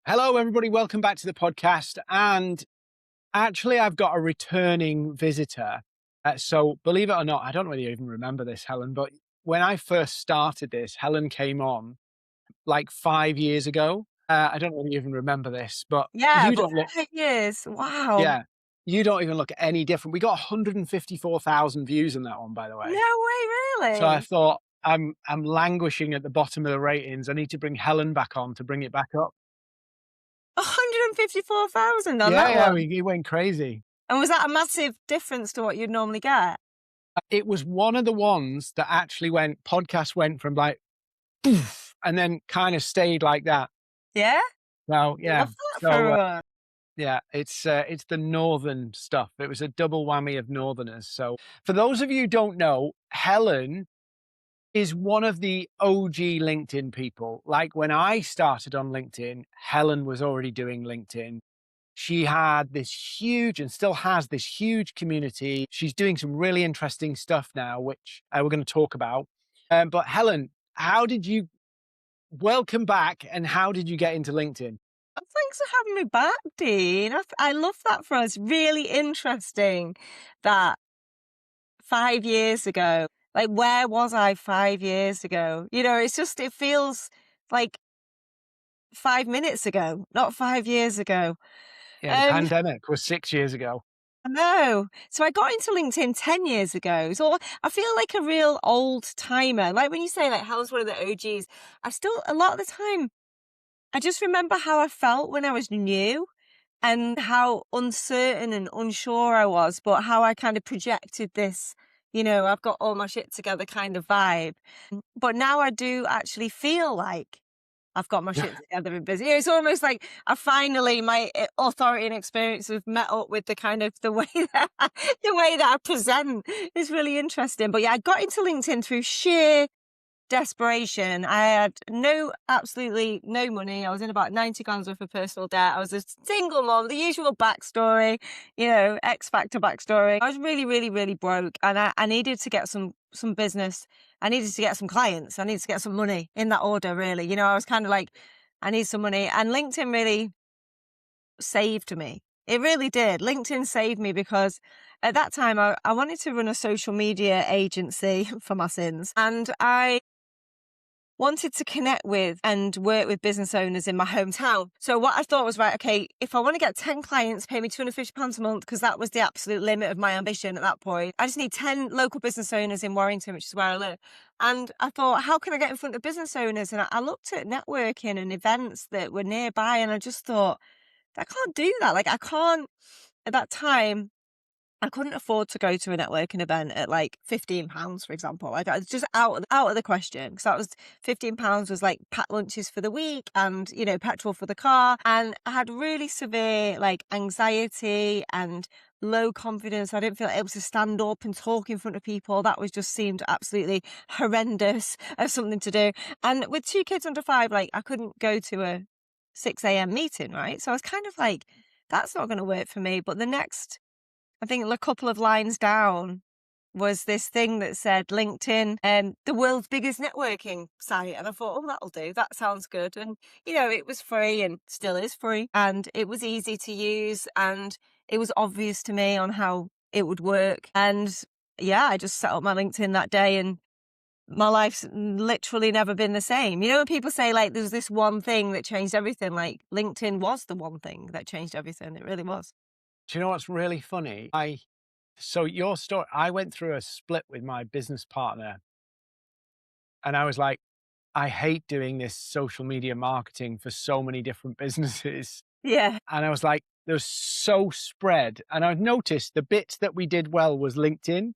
Hello, everybody. Welcome back to the podcast. And actually, I've got a returning visitor. So, believe it or not, I don't really even remember this, Helen, but when I first started this, Helen came on like 5 years ago. I don't really even remember this, but Yeah, you but don't look, 5 years, wow. yeah, you don't even look any different. We got 154,000 views on that one, by the No way. way, So I really? thought, I'm languishing at the bottom of the ratings. I need to bring Helen back on to bring it back up. 154,000 on Yeah, that yeah, one? he went crazy. And was that a massive difference to what you'd normally get? It was one of the ones that actually podcast went from like, poof, and then kind of stayed like that. Yeah? Well, yeah. Love that So, for her. yeah, it's the northern stuff. It was a double whammy of northerners. So for those of you who don't know, Helen is one of the OG LinkedIn people. Like when I started on LinkedIn, Helen was already doing LinkedIn. She had this huge and still has this huge community. She's doing some really interesting stuff now, which we're going to talk about. But Helen, how did you welcome back and how did you get into LinkedIn? Oh, thanks for having me back, Dean. I love that for us. Really interesting that 5 years ago, like, where was I 5 years ago? It feels like 5 minutes ago, not 5 years ago. Yeah, the Um pandemic was 6 years ago. I know. So I got into LinkedIn 10 years ago. So I feel like a real old timer. Like when you say like how's one of the OGs, I still a lot of the time I just remember how I felt when I was new and how uncertain and unsure I was, but how I kind of projected this, I've got all my shit together kind of vibe. But now I do actually feel like I've got my shit together and busy. It's almost like I finally my authority and experience have met up with the kind of the way that the way that I present. Is really interesting. But yeah, I got into LinkedIn through sheer desperation. I had absolutely no money. I was in about 90 grand worth of personal debt. I was a single mom, the usual backstory, X Factor backstory. I was really, really, really broke and I needed to get some business. I needed to get some clients. I needed to get some money in that order, really. I was kind of like, I need some money. And LinkedIn really saved me. It really did. LinkedIn saved me because at that time I wanted to run a social media agency for my sins. And I wanted to connect with and work with business owners in my hometown. So what I thought was, right, okay, if I want to get 10 clients, pay me £250 a month, because that was the absolute limit of my ambition at that point. I just need 10 local business owners in Warrington, which is where I live. And I thought, how can I get in front of business owners? And I looked at networking and events that were nearby, and I just thought, I can't do that. Like I can't, at that time, I couldn't afford to go to a networking event at like £15, for example. Like it's just out of the question, because that was £15 was like packed lunches for the week and petrol for the car. And I had really severe like anxiety and low confidence. I didn't feel able to stand up and talk in front of people. That was just seemed absolutely horrendous as something to do. And with two kids under 5, like I couldn't go to a 6 a.m. meeting, right? So I was kind of like, that's not going to work for me. But I think a couple of lines down was this thing that said LinkedIn, the world's biggest networking site. And I thought, oh, that'll do. That sounds good. And, it was free and still is free. And it was easy to use. And it was obvious to me on how it would work. And yeah, I just set up my LinkedIn that day and my life's literally never been the same. When people say like there's this one thing that changed everything, like LinkedIn was the one thing that changed everything. It really was. Do you know what's really funny? So your story, I went through a split with my business partner and I was like, I hate doing this social media marketing for so many different businesses. Yeah. And I was like, they're so spread. And I've noticed the bits that we did well was LinkedIn.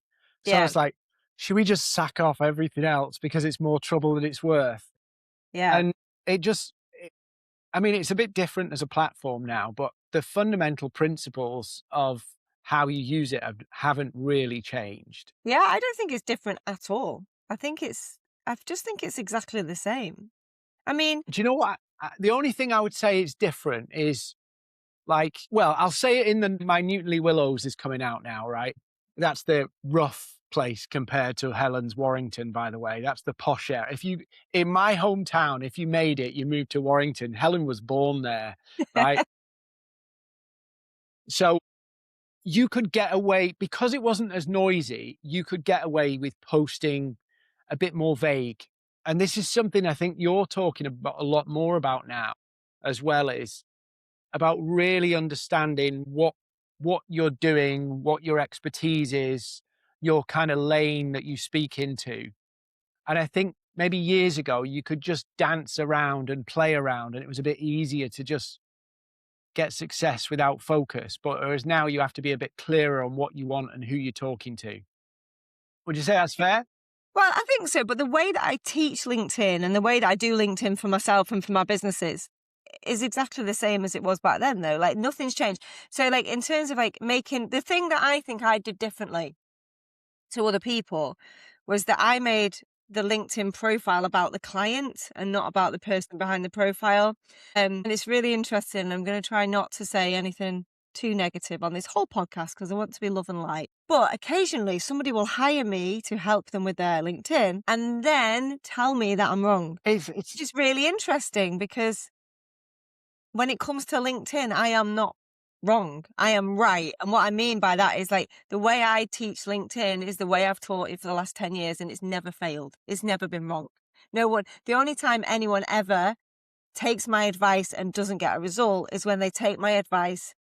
So I Yeah. was like, should we just sack off everything else because it's more trouble than it's worth? Yeah. And it just, I mean, it's a bit different as a platform now, but the fundamental principles of how you use it haven't really changed. Yeah, I don't think it's different at all. I just think it's exactly the same. I mean, Do you know what? The only thing I would say is different is like, well, I'll say it in the Minutely Willows is coming out now, right? That's the rough place compared to Helen's Warrington, by the way. That's the posh area. If you in my hometown, if you made it, you moved to Warrington. Helen was born there, right? So you could get away because it wasn't as noisy, you could get away with posting a bit more vague. And this is something I think you're talking about a lot more about now, as well as about really understanding what you're doing, what your expertise is, your kind of lane that you speak into. And I think maybe years ago you could just dance around and play around and it was a bit easier to just get success without focus. But whereas now you have to be a bit clearer on what you want and who you're talking to. Would you say that's fair? Well, I think so. But the way that I teach LinkedIn and the way that I do LinkedIn for myself and for my businesses is exactly the same as it was back then, though. Like, nothing's changed. So, like, in terms of like making the thing that I think I did differently to other people was that I made the LinkedIn profile about the client and not about the person behind the profile. And it's really interesting. I'm going to try not to say anything too negative on this whole podcast because I want to be love and light. But occasionally somebody will hire me to help them with their LinkedIn and then tell me that I'm wrong. It's just really interesting because when it comes to LinkedIn, I am not wrong. I am right. And what I mean by that is like the way I teach LinkedIn is the way I've taught it for the last 10 years and it's never failed. It's never been wrong. No one, the only time anyone ever takes my advice and doesn't get a result is when they take my advice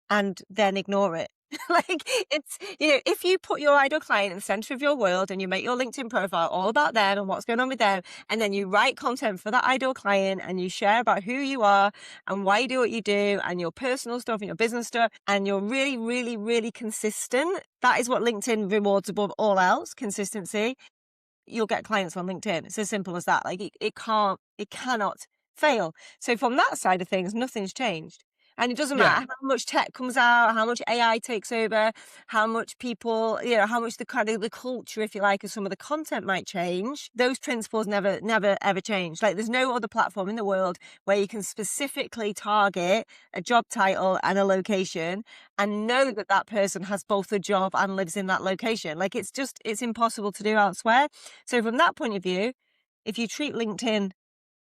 and then ignore it. Like it's, if you put your ideal client in the center of your world and you make your LinkedIn profile all about them and what's going on with them, and then you write content for that ideal client and you share about who you are and why you do what you do and your personal stuff and your business stuff, and you're really, really, really consistent. That is what LinkedIn rewards above all else, consistency. You'll get clients on LinkedIn. It's as simple as that. Like it cannot fail. So from that side of things, nothing's changed. And it doesn't yeah, matter how much tech comes out, how much AI takes over, how much people, how much the kind of the culture, if you like, of some of the content might change. Those principles never, ever change. Like there's no other platform in the world where you can specifically target a job title and a location and know that that person has both a job and lives in that location. Like it's impossible to do elsewhere. So from that point of view, if you treat LinkedIn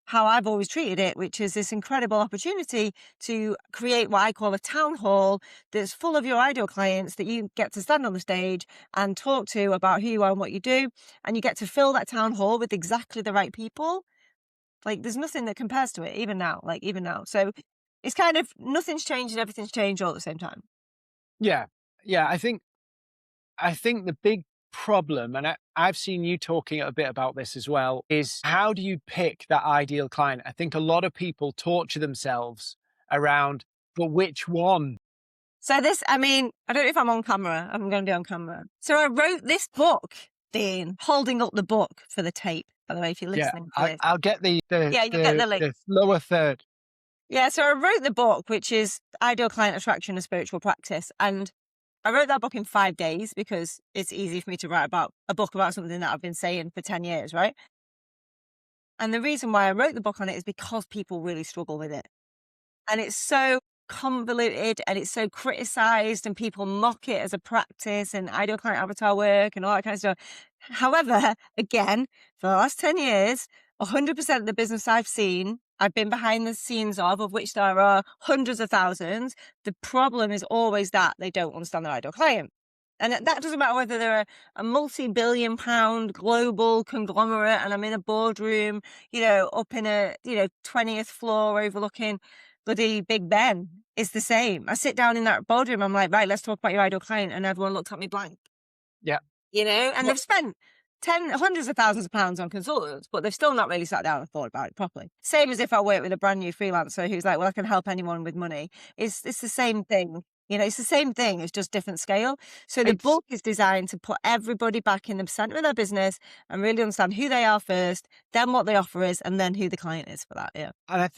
how I've always treated it, which is this incredible opportunity to create what I call a town hall that's full of your ideal clients that you get to stand on the stage and talk to about who you are and what you do. And you get to fill that town hall with exactly the right people. Like there's nothing that compares to it, even now. So it's kind of nothing's changed and everything's changed all at the same time. yeah, yeah. I think the big problem, and I've seen you talking a bit about this as well, is how do you pick that ideal client? I think a lot of people torture themselves around, but which one? So I don't know if I'm on camera. I'm going to be on camera. So I wrote this book, Dean, holding up the book for the tape, by the way, if you're Yeah, listening to this. I'll get Yeah, you get the link. the lower third. Yeah, so I wrote the book, which is Ideal Client Attraction and Spiritual Practice. And I wrote that book in 5 days because it's easy for me to write about a book about something that I've been saying for 10 years, right? And the reason why I wrote the book on it is because people really struggle with it. And it's so convoluted and it's so criticized and people mock it as a practice and ideal client avatar work and all that kind of stuff. However, again, for the last 10 years, 100% of the business I've seen, I've been behind the scenes of which there are hundreds of thousands. The problem is always that they don't understand their ideal client. And that doesn't matter whether they're a multi-billion pound global conglomerate and I'm in a boardroom, up in a, 20th floor overlooking bloody Big Ben. It's the same. I sit down in that boardroom. I'm like, right, let's talk about your ideal client. And everyone looked at me blank, Yeah. and Well, they've spent hundreds of thousands of pounds on consultants, but they've still not really sat down and thought about it properly. Same as if I work with a brand new freelancer who's like, well, I can help anyone with money. It's the same thing. It's the same thing. It's just different scale. So the it's book is designed to put everybody back in the center of their business and really understand who they are first, then what the offer is, and then who the client is for that. Yeah. and I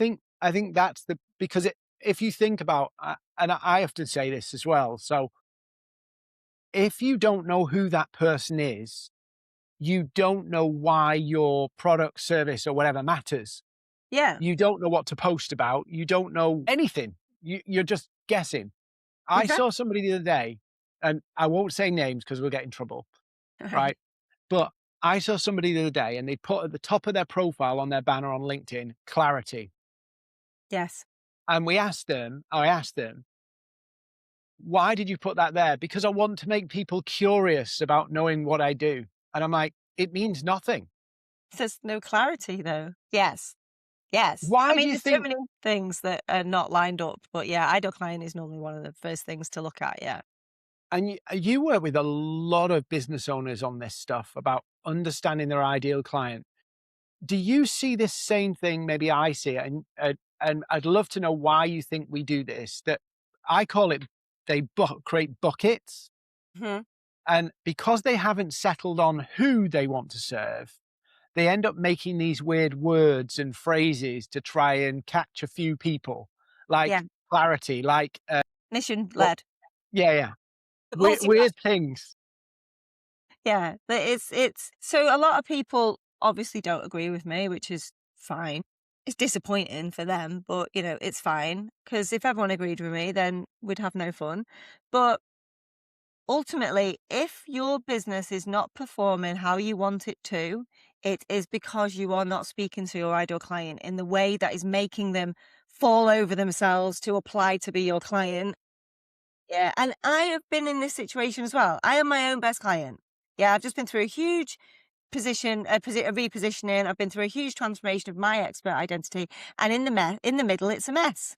think that's because if you think about, and I often say this as well. So if you don't know who that person is, you don't know why your product, service, or whatever matters. Yeah. You don't know what to post about. You don't know anything. You're just guessing. I Exactly. saw somebody the other day, and I won't say names because we'll get in trouble. Right. right? But I saw somebody the other day and they put at the top of their profile on their banner on LinkedIn, clarity. Yes. And I asked them, why did you put that there? Because I want to make people curious about knowing what I do. And I'm like, it means nothing. There's no clarity though. Yes. Yes. I Why do mean, you there's so think? many things that are not lined up, but yeah, ideal client is normally one of the first things to look at. Yeah. And you work with a lot of business owners on this stuff about understanding their ideal client. Do you see this same thing? Maybe I see it, and I'd love to know why you think we do this. That I call it create buckets, Mhm. and because they haven't settled on who they want to serve, they end up making these weird words and phrases to try and catch a few people, Yeah. like clarity, like Mission what? led. Yeah, yeah, Multi-class. weird things. Yeah. But it's so a lot of people obviously don't agree with me, which is fine. It's disappointing for them, but it's fine because if everyone agreed with me, then we'd have no fun. But ultimately, if your business is not performing how you want it to, it is because you are not speaking to your ideal client in the way that is making them fall over themselves to apply to be your client. Yeah. And I have been in this situation as well. I am my own best client. Yeah. I've just been through a huge a repositioning. I've been through a huge transformation of my expert identity. And in the middle, it's a mess.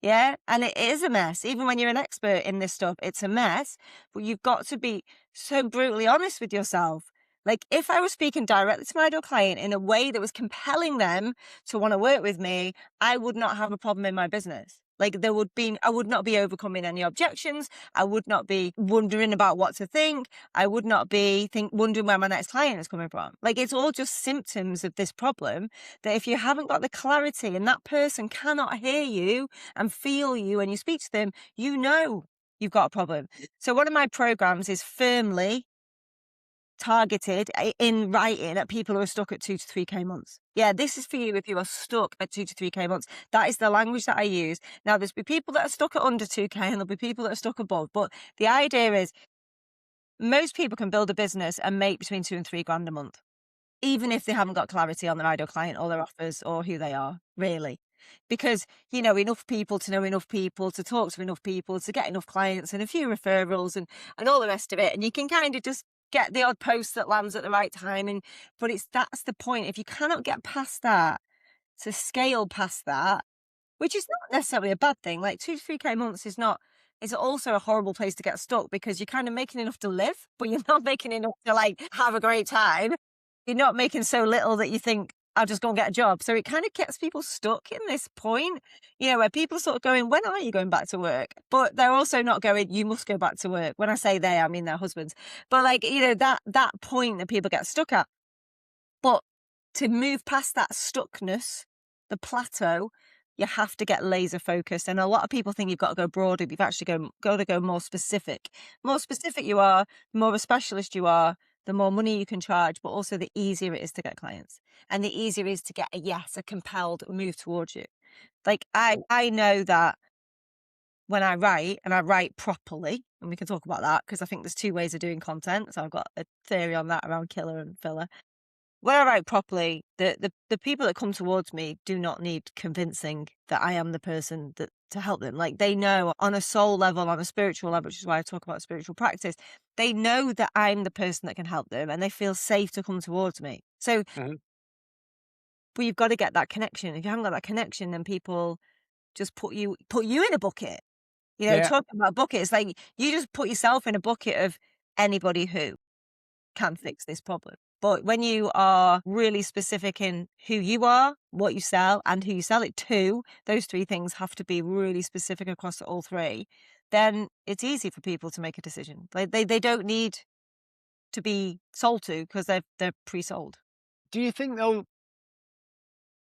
Yeah, and it is a mess. Even when you're an expert in this stuff, it's a mess. But you've got to be so brutally honest with yourself. Like, if I was speaking directly to my ideal client in a way that was compelling them to want to work with me, I would not have a problem in my business. Like, I would not be overcoming any objections. I would not be wondering about what to think. I would not be wondering where my next client is coming from. Like, it's all just symptoms of this problem that if you haven't got the clarity and that person cannot hear you and feel you when you speak to them, you've got a problem. So one of my programs is firmly targeted in writing at people who are stuck at 2 to 3K months. Yeah, this is for you if you are stuck at 2 to 3K months. That is the language that I use. Now, there's be people that are stuck at under 2K and there'll be people that are stuck above. But the idea is most people can build a business and make between 2 and 3 grand a month, even if they haven't got clarity on their ideal client or their offers or who they are, really. Because you know enough people to know enough people, to talk to enough people, to get enough clients and a few referrals and all the rest of it. And you can kind of just get the odd post that lands at the right time. But that's the point. If you cannot get past that, to scale past that, which is not necessarily a bad thing. Like 2 to 3K months is also a horrible place to get stuck because you're kind of making enough to live, but you're not making enough to like have a great time. You're not making so little that you think, I'll just go and get a job. So it kind of gets people stuck in this point, where people are sort of going, when are you going back to work? But they're also not going, you must go back to work. When I say they, I mean their husbands. But like, that point that people get stuck at. But to move past that stuckness, the plateau, you have to get laser focused. And a lot of people think you've got to go broader. You've actually got to go more specific. More specific you are, the more of a specialist you are, the more money you can charge, but also the easier it is to get clients. And the easier it is to get a yes, a compelled move towards you. Like I know that when I write and I write properly, and we can talk about that because I think there's two ways of doing content. So I've got a theory on that around killer and filler. When I write properly, the people that come towards me do not need convincing that I am the person to help them. Like, they know on a soul level, on a spiritual level, which is why I talk about spiritual practice, they know that I'm the person that can help them and they feel safe to come towards me. So, Mhm. but you've got to get that connection. If you haven't got that connection, then people just put you in a bucket. Yeah. Talking about buckets, like you just put yourself in a bucket of anybody who can fix this problem. But when you are really specific in who you are, what you sell, and who you sell it to, those three things have to be really specific across all three, then it's easy for people to make a decision. They don't need to be sold to because they're pre-sold. Do you think though?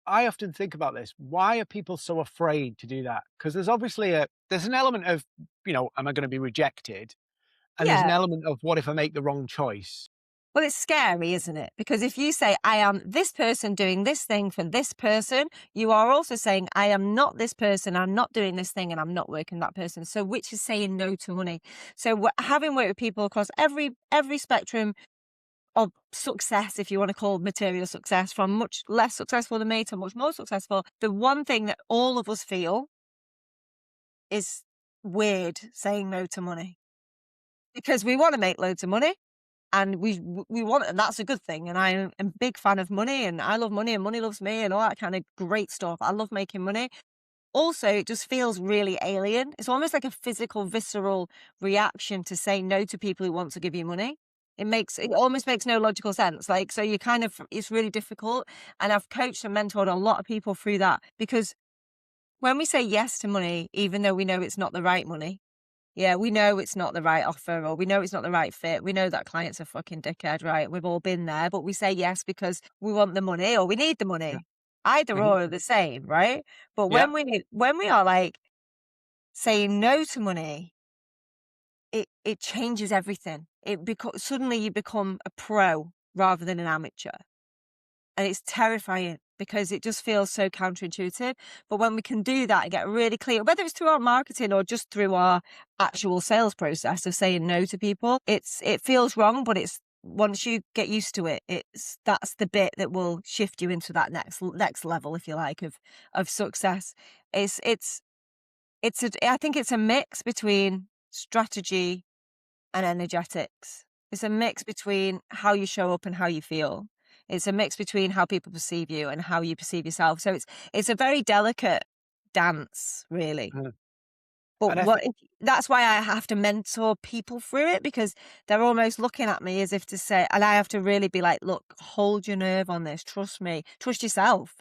I often think about this. Why are people so afraid to do that? Because there's obviously there's an element of, am I going to be rejected? And there's an Yeah. element of what if I make the wrong choice? Well, it's scary, isn't it? Because if you say, I am this person doing this thing for this person, you are also saying, I am not this person, I'm not doing this thing, and I'm not working that person. So which is saying no to money. So having worked with people across every spectrum, of success, if you want to call material success, from much less successful than me to much more successful, the one thing that all of us feel is weird saying no to money. Because we want to make loads of money, and we want, and that's a good thing. And I am a big fan of money, and I love money, and money loves me, and all that kind of great stuff. I love making money. Also, it just feels really alien. It's almost like a physical, visceral reaction to say no to people who want to give you money. It almost makes no logical sense. Like, so you kind of, it's really difficult. And I've coached and mentored a lot of people through that, because when we say yes to money, even though we know it's not the right money, yeah, we know it's not the right offer, or we know it's not the right fit. We know that client's a fucking dickhead, right? We've all been there, but we say yes because we want the money or we need the Yeah. money. Either Mhm. or are the same, right? But Yeah. when we are like saying no to money, it changes everything. Suddenly you become a pro rather than an amateur. And it's terrifying because it just feels so counterintuitive. But when we can do that and get really clear, whether it's through our marketing or just through our actual sales process of saying no to people, it feels wrong, but it's once you get used to it, that's the bit that will shift you into that next level, if you like, of success. I think it's a mix between strategy and energetics. It's a mix between how you show up and how you feel. It's a mix between how people perceive you and how you perceive yourself. So it's a very delicate dance, really. Mhm. But And I think that's why I have to mentor people through it, because they're almost looking at me as if to say, and I have to really be like, look, hold your nerve on this. Trust me. Trust yourself.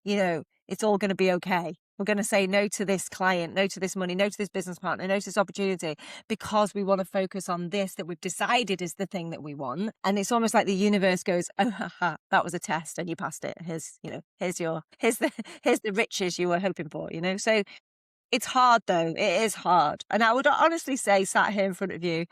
It's all going to be okay. We're going to say no to this client, no to this money, no to this business partner, no to this opportunity, because we want to focus on this that we've decided is the thing that we want. And it's almost like the universe goes, oh, haha, that was a test and you passed it. Here's the riches you were hoping for, So it's hard though. It is hard. And I would honestly say, sat here in front of you,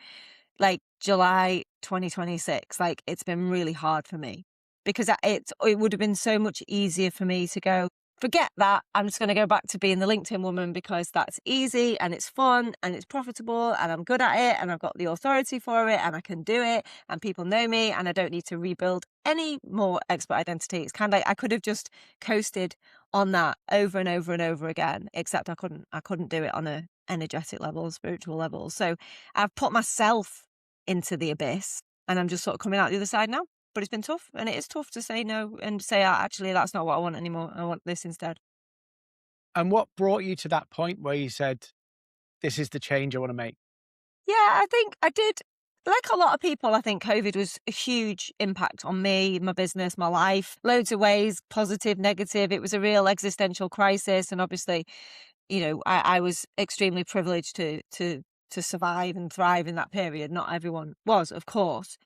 like July 2026, like it's been really hard for me, because it would have been so much easier for me to go, forget that. I'm just going to go back to being the LinkedIn woman because that's easy and it's fun and it's profitable and I'm good at it and I've got the authority for it and I can do it and people know me and I don't need to rebuild any more expert identity. It's kind of like I could have just coasted on that over and over and over again, except I couldn't do it on a energetic level, spiritual level. So I've put myself into the abyss and I'm just sort of coming out the other side now. But it's been tough, and it is tough to say no and say, actually, that's not what I want anymore. I want this instead. and what brought you to that point where you said, "This is the change I wanna make"? Yeah, I think I did. Like a lot of people, I think COVID was a huge impact on me, my business, my life, loads of ways, positive, negative. It was a real existential crisis. And obviously, I was extremely privileged to survive and thrive in that period. Not everyone was, of course.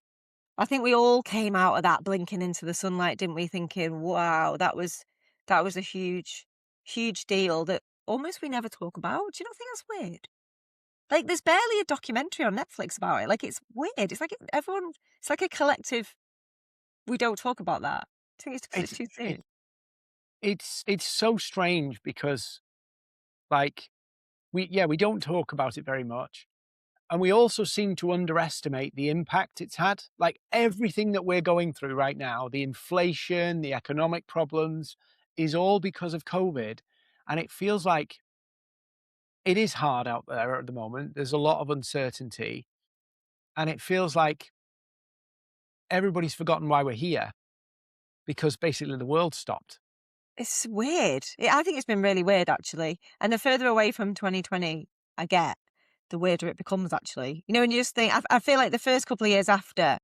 I think we all came out of that blinking into the sunlight, didn't we? Thinking, wow, that was a huge, huge deal that almost we never talk about. Do you not think that's weird? Like, there's barely a documentary on Netflix about it. Like, it's weird. It's like it's like a collective, we don't talk about that. I think it's because it's It's too it soon. it's so strange because, like, we don't talk about it very much, and we also seem to underestimate the impact it's had. Like, everything that we're going through right now, the inflation, the economic problems, is all because of COVID, and it feels like it is hard out there at the moment. There's a lot of uncertainty, and it feels like everybody's forgotten why we're here because basically the world stopped. It's weird. I think it's been really weird, actually. And the further away from 2020 I get, the weirder it becomes, actually. And you just think, I feel like the first couple of years after,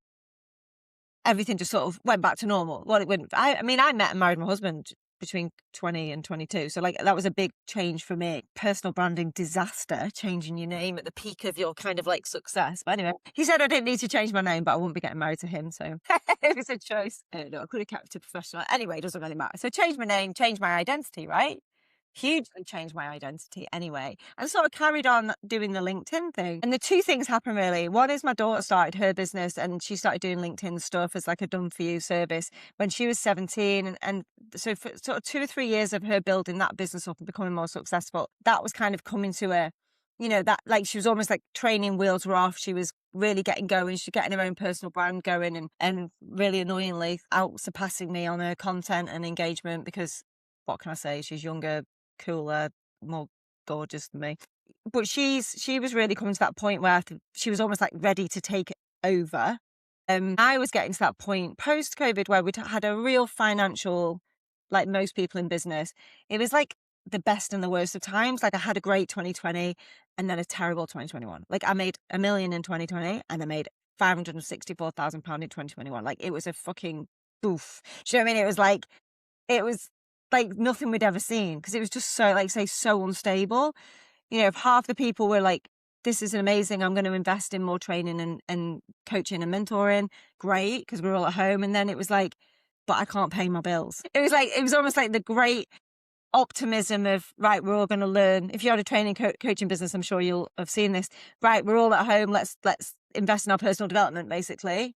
everything just sort of went back to normal. Well, it wouldn't. I mean, I met and married my husband between 20 and 22. So, like, that was a big change for me. Personal branding disaster, changing your name at the peak of your kind of like success. But anyway, he said I didn't need to change my name, but I wouldn't be getting married to him. So it was a choice. No, I could have kept it professional. Anyway, it doesn't really matter. So, change my name, change my identity, right? Hugely changed my identity anyway. And sort of carried on doing the LinkedIn thing. And the two things happen really. One is my daughter started her business and she started doing LinkedIn stuff as like a done for you service when she was 17. And so for sort of 2 or 3 years of her building that business up and becoming more successful, that was kind of coming to that, like, she was almost like training wheels were off. She was really getting going. She's getting her own personal brand going, and really annoyingly out surpassing me on her content and engagement, because what can I say? She's younger, cooler, more gorgeous than me. But she was really coming to that point where she was almost like ready to take over. I was getting to that point post-COVID where we'd had a real financial, like most people in business, it was like the best and the worst of times. Like, I had a great 2020 and then a terrible 2021. Like, I made $1 million in 2020 and I made £564,000 in 2021. Like, it was a fucking boof. Do you know what I mean? It was like nothing we'd ever seen, because it was just so, like, say, so unstable. If half the people were like, this is amazing, I'm going to invest in more training and coaching and mentoring, great, because we're all at home. And then it was like, but I can't pay my bills. It was almost like the great optimism of, right, we're all going to learn. If you had a training coaching business, I'm sure you'll have seen this. Right, we're all at home, let's invest in our personal development, basically.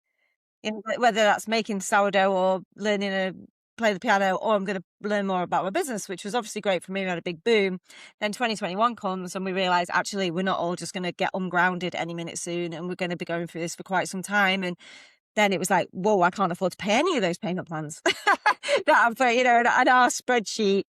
Whether that's making sourdough or learning to play the piano, or I'm going to learn more about my business, which was obviously great for me. We had a big boom. Then 2021 comes and we realize, actually, we're not all just going to get ungrounded any minute soon, and we're going to be going through this for quite some time. And then it was like, whoa, I can't afford to pay any of those payment plans that I've put, and our spreadsheet.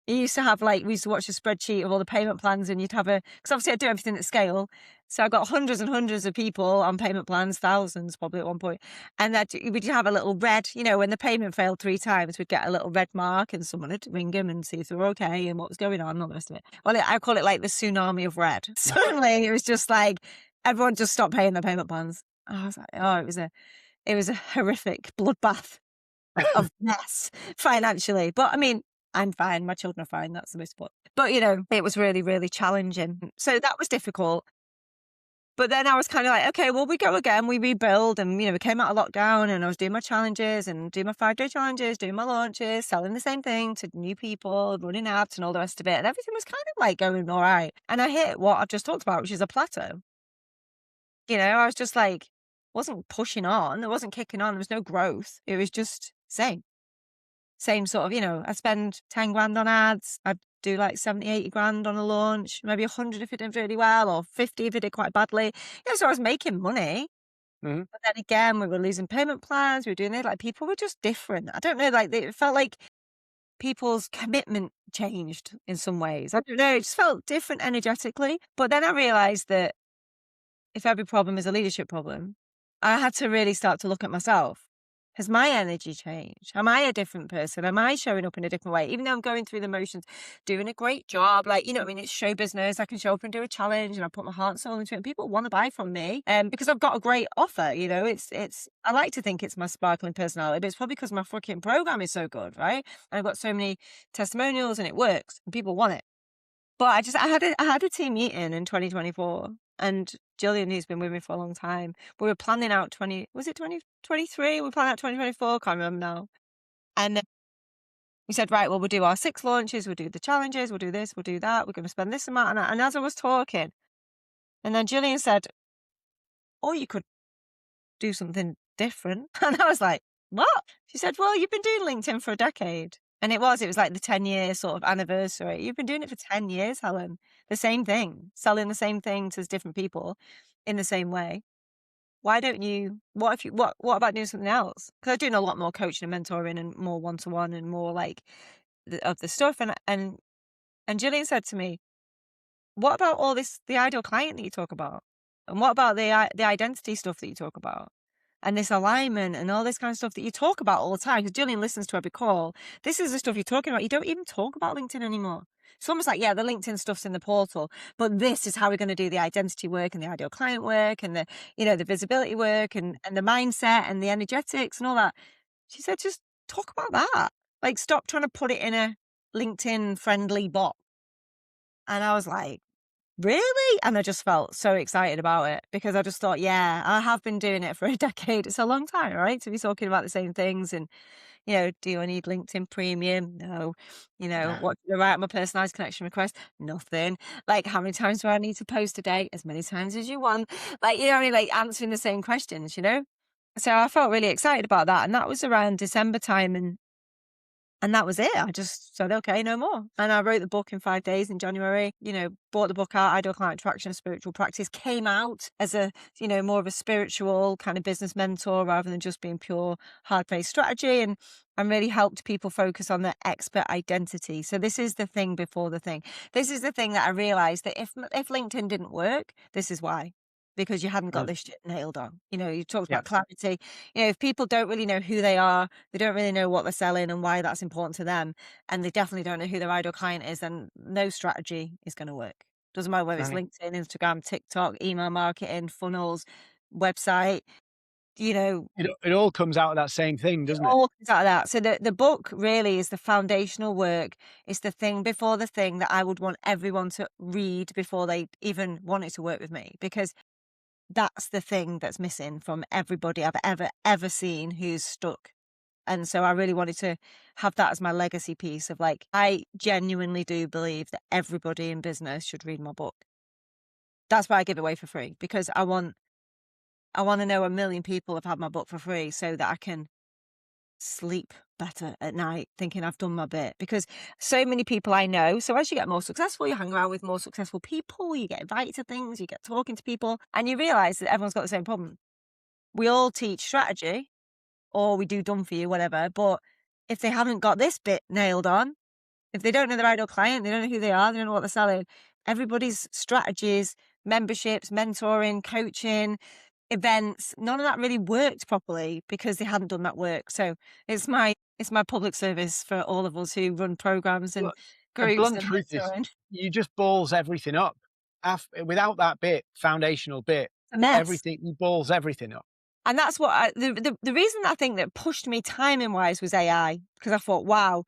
You used to have, like, we used to watch a spreadsheet of all the payment plans, and you'd have because obviously I do everything at scale. So I got hundreds and hundreds of people on payment plans, thousands probably at one point. And that we'd have a little red, when the payment failed 3 times, we'd get a little red mark, and someone would ring them and see if they were okay and what was going on and all the rest of it. Well, I call it like the tsunami of red. Suddenly it was just like, everyone just stopped paying their payment plans. I was like, oh, it was a horrific bloodbath of mess financially. But I mean, I'm fine. My children are fine. That's the most important. But, it was really, really challenging. So that was difficult. But then I was kind of like, okay, well, we go again, we rebuild. And, we came out of lockdown, and I was doing my challenges and doing my 5-day challenges, doing my launches, selling the same thing to new people, running ads and all the rest of it. And everything was kind of like going all right. And I hit what I've just talked about, which is a plateau. I was just like, wasn't pushing on. It wasn't kicking on. There was no growth. It was just same sort of, I spend 10 grand on ads. I'd do like 70, 80 grand on a launch, maybe 100 if it did really well, or 50 if it did quite badly. So I was making money. Mm-hmm. But then again, we were losing payment plans. We were doing it. Like, people were just different. I don't know. Like, it felt like people's commitment changed in some ways. I don't know. It just felt different energetically. But then I realized that if every problem is a leadership problem, I had to really start to look at myself. Has my energy changed? Am I a different person? Am I showing up in a different way? Even though I'm going through the motions, doing a great job, like, it's show business. I can show up and do a challenge, and I put my heart and soul into it, and people want to buy from me because I've got a great offer. I like to think it's my sparkling personality, but it's probably because my fucking program is so good, right? And I've got so many testimonials, and it works, and people want it. But I had a team meeting in 2024, and Gillian, who's been with me for a long time, we were planning out 2023? We were planning out 2024, can't remember now. And we said, right, well, we'll do our 6 launches, we'll do the challenges, we'll do this, we'll do that, we're going to spend this amount. And as I was talking, and then Gillian said, or you could do something different. And I was like, what? She said, well, you've been doing LinkedIn for a decade. And it was like the 10-year sort of anniversary. You've been doing it for 10 years, Helen. The same thing, selling the same thing to different people in the same way. Why don't you, what about doing something else? Because I'm doing a lot more coaching and mentoring and more one-to-one and more like of the stuff. And Gillian said to me, what about all this, the ideal client that you talk about? And what about the identity stuff that you talk about? And this alignment and all this kind of stuff that you talk about all the time, because Gillian listens to every call. This is the stuff you're talking about. You don't even talk about LinkedIn anymore. It's almost like, yeah, the LinkedIn stuff's in the portal, but this is how we're going to do the identity work and the ideal client work and the visibility work and the mindset and the energetics and all that. She said, just talk about that. Like, stop trying to put it in a LinkedIn friendly box. And I was like, really? And I just felt so excited about it, because I just thought, yeah, I have been doing it for a decade. It's a long time, right? To be talking about the same things. And, do I need LinkedIn Premium? No. What do I write on my personalized connection request? Nothing. Like, how many times do I need to post a day? As many times as you want. Like, what I mean? Like, answering the same questions, So I felt really excited about that. And that was around December time. And And that was it. I just said, okay, no more. And I wrote the book in 5 days in January, bought the book out, Ideal Client Attraction, a Spiritual Practice, came out as a, more of a spiritual kind of business mentor rather than just being pure hard-paced strategy, and really helped people focus on their expert identity. So this is the thing before the thing. This is the thing that I realized that if LinkedIn didn't work, this is why. Because you hadn't got Mm. this shit nailed on. You talked Yeah. about clarity. If people don't really know who they are, they don't really know what they're selling and why that's important to them, and they definitely don't know who their ideal client is, then no strategy is going to work. Doesn't matter whether it's Right. LinkedIn, Instagram, TikTok, email marketing, funnels, website, you know, It all comes out of that same thing, it doesn't it? all comes out of that. So the book really is the foundational work. It's the thing before the thing that I would want everyone to read before they even wanted to work with me, because that's the thing that's missing from everybody I've ever seen who's stuck. And so I really wanted to have that as my legacy piece of, like, I genuinely do believe that everybody in business should read my book. That's why I give it away for free, because I want to know 1 million people have had my book for free so that I can sleep better at night thinking I've done my bit. Because so many people I know, so as you get more successful, you hang around with more successful people, you get invited to things, you get talking to people, and you realize that everyone's got the same problem. We all teach strategy, or we do done for you, whatever, but if they haven't got this bit nailed on, if they don't know their ideal client, they don't know who they are, they don't know what they're selling, everybody's strategies, memberships, mentoring, coaching, events, none of that really worked properly because they hadn't done that work. So it's my public service for all of us who run programs and Look, the groups blunt and truth is mentoring. you just balls everything up. Without that bit, foundational bit, It's a mess. everything you balls everything up. And that's what the reason that I think that pushed me timing wise was AI, because I thought, wow,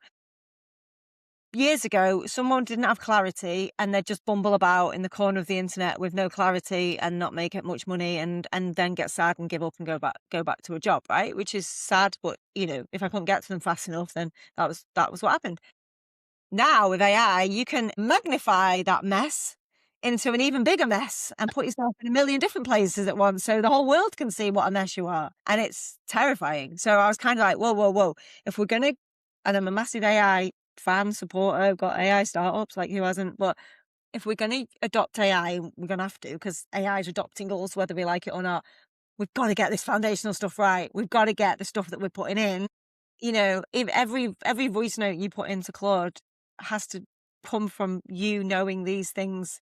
years ago, someone didn't have clarity and they'd just bumble about in the corner of the internet with no clarity and not make it much money, and then get sad and give up and go back to a job, right? Which is sad, but if I couldn't get to them fast enough, then that was what happened. Now with AI, you can magnify that mess into an even bigger mess and put yourself in 1 million different places at once so the whole world can see what a mess you are. And it's terrifying. So I was kind of like, whoa, whoa, whoa. If we're going to, and I'm a massive AI fan, supporter, I've got AI startups, like who hasn't? But if we're going to adopt AI, we're going to have to, because AI is adopting us, whether we like it or not. We've got to get this foundational stuff right. We've got to get the stuff that we're putting in. If every voice note you put into Claude has to come from you knowing these things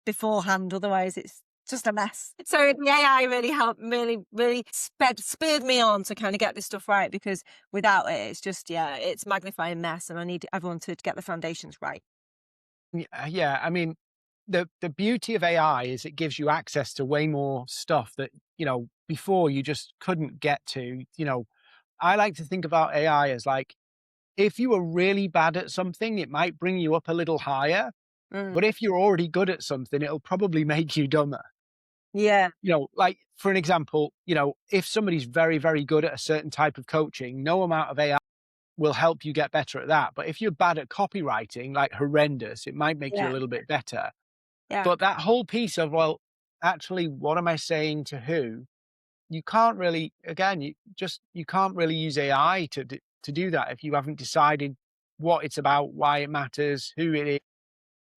beforehand, otherwise it's just a mess. So the AI really helped, really spurred me on to kind of get this stuff right, because without it, it's just, it's magnifying mess, and I need everyone to get the foundations right. Yeah, I mean, the beauty of AI is it gives you access to way more stuff that, before you just couldn't get to. I like to think about AI as like, if you were really bad at something, it might bring you up a little higher. Mm, But if you're already good at something, it'll probably make you dumber. yeah, Like for an example, if somebody's very, very good at a certain type of coaching, no amount of AI will help you get better at that. But if you're bad at copywriting, like horrendous, it might make you a yeah, little bit better. yeah. But that whole piece of, well, actually, what am I saying to who? You can't really, again, you can't really use AI to do that if you haven't decided what it's about, why it matters, who it is.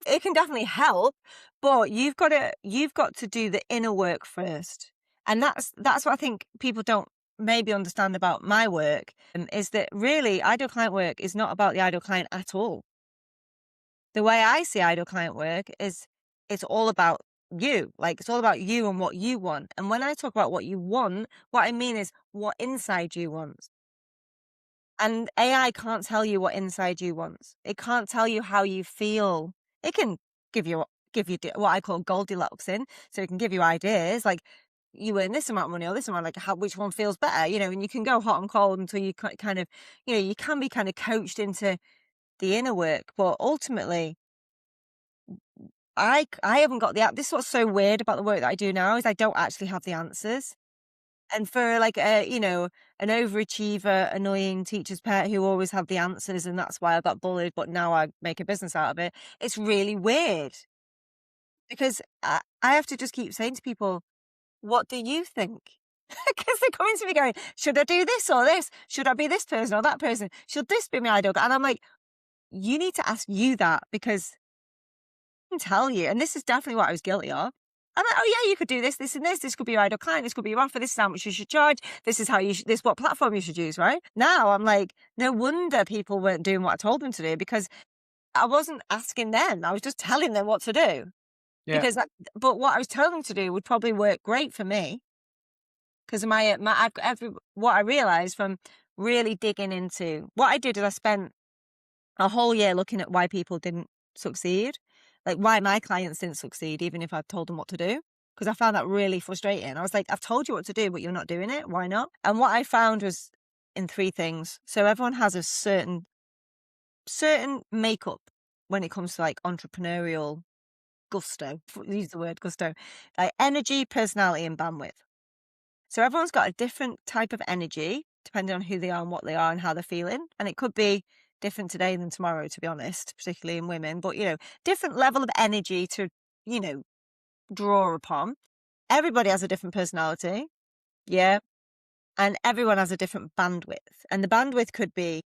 It can definitely help, but you've got to do the inner work first. And that's what I think people don't maybe understand about my work, is that really ideal client work is not about the ideal client at all. The way I see ideal client work is it's all about you. Like, it's all about you and what you want. And when I talk about what you want, what I mean is what inside you wants. And AI can't tell you what inside you wants. It can't tell you how you feel. It can give you what I call Goldilocks in, so it can give you ideas like, you earn this amount of money or this amount, like which one feels better, and you can go hot and cold until you kind of, you can be kind of coached into the inner work. But ultimately, I haven't got this is what's so weird about the work that I do now, is I don't actually have the answers. And for like an overachiever, annoying teacher's pet who always had the answers, and that's why I got bullied, but now I make a business out of it. It's really weird, because I have to just keep saying to people, what do you think? Because they're coming to me going, should I do this or this? Should I be this person or that person? Should this be my ideal? And I'm like, you need to ask you that, because I can tell you, and this is definitely what I was guilty of. I'm like, oh yeah, you could do this, this, and this. This could be your ideal client. This could be your offer. This is how much you should charge. This is how you. This is what platform you should use. Right now, I'm like, no wonder people weren't doing what I told them to do, because I wasn't asking them. I was just telling them what to do. Yeah. Because, but what I was telling them to do would probably work great for me. Because what I realized from really digging into what I did is I spent a whole year looking at why people didn't succeed, like why my clients didn't succeed, even if I told them what to do. Because I found that really frustrating. I was like, I've told you what to do, but you're not doing it. Why not? And what I found was in three things. So everyone has a certain makeup when it comes to like entrepreneurial gusto. Use the word gusto, like energy, personality, and bandwidth. So everyone's got a different type of energy depending on who they are and what they are and how they're feeling. And it could be different today than tomorrow, to be honest, particularly in women. But, different level of energy to, draw upon. Everybody has a different personality. Yeah. And everyone has a different bandwidth. And the bandwidth could be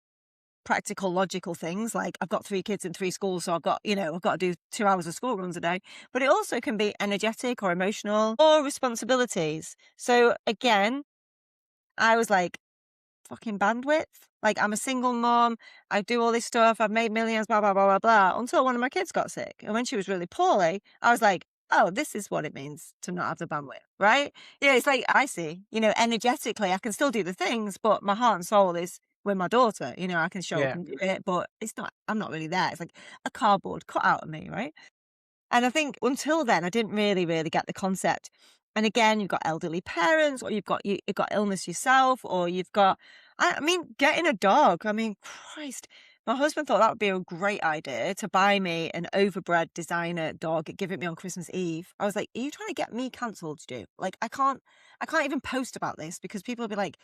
practical, logical things like I've got 3 kids in 3 schools, so I've got to do 2 hours of school runs a day. But it also can be energetic or emotional or responsibilities. So again, I was like, fucking bandwidth. Like, I'm a single mom. I do all this stuff. I've made millions, blah, blah, blah, blah, blah, until one of my kids got sick. And when she was really poorly, I was like, oh, this is what it means to not have the bandwidth, right? Yeah, it's like, I see, energetically, I can still do the things, but my heart and soul is with my daughter. I can show up Yeah. and do it, but I'm not really there. It's like a cardboard cut out of me, right? And I think until then, I didn't really, really get the concept. And again, you've got elderly parents, or you've got illness yourself, or you've got, getting a dog. I mean, Christ, my husband thought that would be a great idea to buy me an overbred designer dog, give it me on Christmas Eve. I was like, are you trying to get me cancelled, Stu? Like, I can't even post about this because people will be like,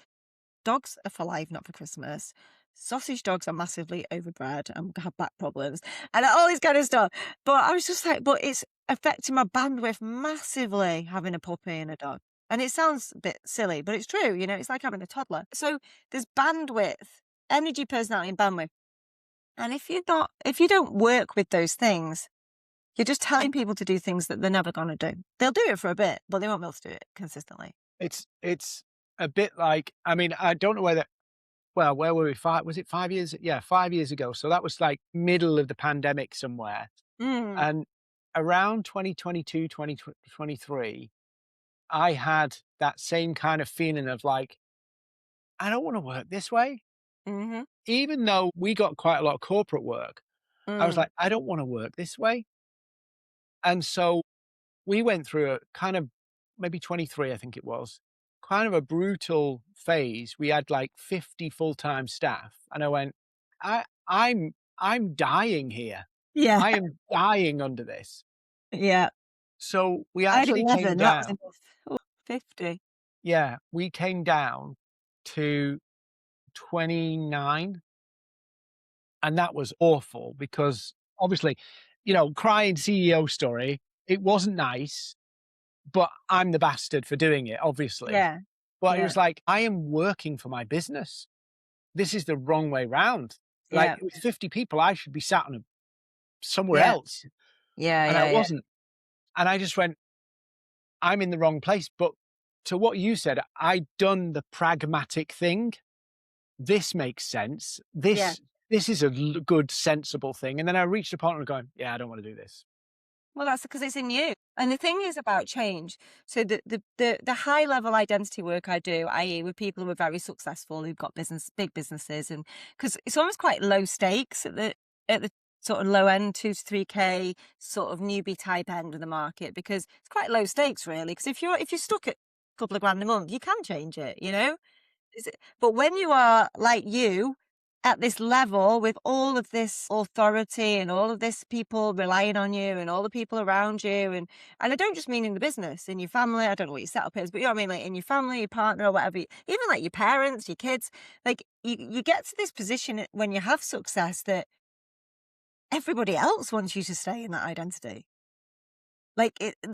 dogs are for life, not for Christmas. Sausage dogs are massively overbred and have back problems and all this kind of stuff. But I was just like, but it's affecting my bandwidth massively having a puppy and a dog. And it sounds a bit silly, but it's true. It's like having a toddler. So there's bandwidth, energy, personality, and bandwidth. And if you don't work with those things, you're just telling people to do things that they're never going to do. They'll do it for a bit, but they won't be able to do it consistently. It's a bit like, I don't know whether, well, where were we? Was it 5 years? Yeah, 5 years ago. So that was like middle of the pandemic somewhere. Mm. And around 2022, 2023, I had that same kind of feeling of like, I don't want to work this way. Mm-hmm. Even though we got quite a lot of corporate work, I was Mm. like, I don't want to work this way. And so we went through a kind of maybe 23, I think it was, kind of a brutal phase. We had like 50 full-time staff. And I went, I'm dying here. Yeah. I am dying under this. Yeah. So we I had actually 11. came That was down. enough. Oh, 50. Yeah, we came down to 29. And that was awful because obviously, crying CEO story, it wasn't nice, but I'm the bastard for doing it, obviously. Yeah. But it Yeah. was like, I am working for my business. This is the wrong way round. Like Yeah. with 50 people, I should be sat on somewhere Yeah. else. Yeah. And Yeah. I Yeah. wasn't. And I just went, I'm in the wrong place. But to what you said, I'd done the pragmatic thing. This makes sense. Yeah. This is a good, sensible thing. And then I reached a point where going, yeah, I don't want to do this. Well, that's because it's in you. And the thing is about change. So the high level identity work I do, i.e., with people who are very successful, who've got big businesses, and because it's almost quite low stakes at the sort of low end, 2 to 3K sort of newbie type end of the market, because it's quite low stakes really. Because if you're stuck at a couple of grand a month, you can change it, But when you are like you, at this level with all of this authority and all of this people relying on you and all the people around you, and I don't just mean in the business, in your family, I don't know what your setup is, but you know what I mean, like in your family, your partner, or whatever, even like your parents, your kids, like you get to this position when you have success that everybody else wants you to stay in that identity. Like